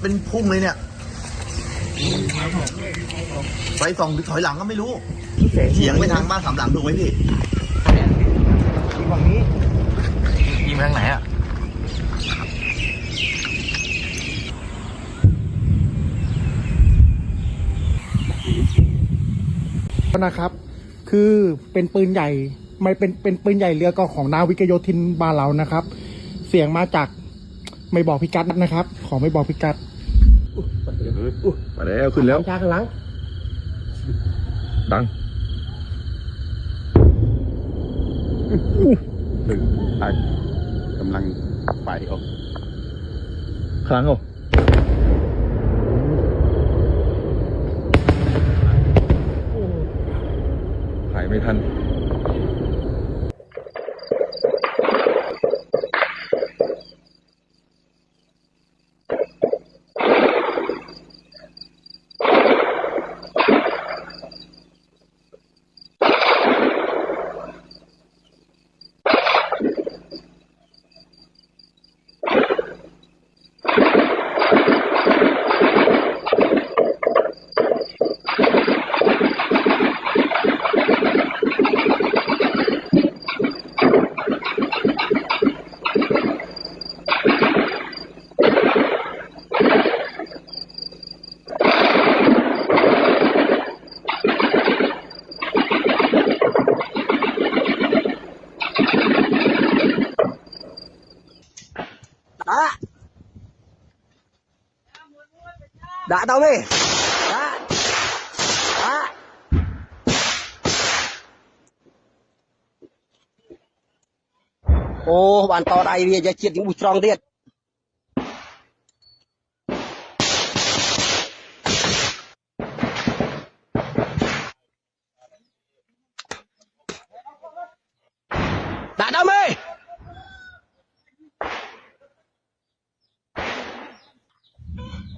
เป็นพุ่งเลยเนี่ยไฟส่องถอยหลังก็ไม่รู้เสียงไปทางบ้านสามหลังถูกไหมพี่ฝั่งนี้ยิงไปทางไหนอ่ะนะครับคือเป็นปืนใหญ่ไม่เป็นปืนใหญ่เรือก็ของนาวิกโยธินบ้านเรานะครับ เสียงมาจากไม่บอกพิกัดนะครับขอไม่บอกพิกัดมาแล้วขึ้นแล้วช้าข้างหลังดังกำลังไปออกครั้งเหรอหายไม่ทันđã tao đi đã đã ô bạn to đây bây giờ chết những bụi tròn tiệt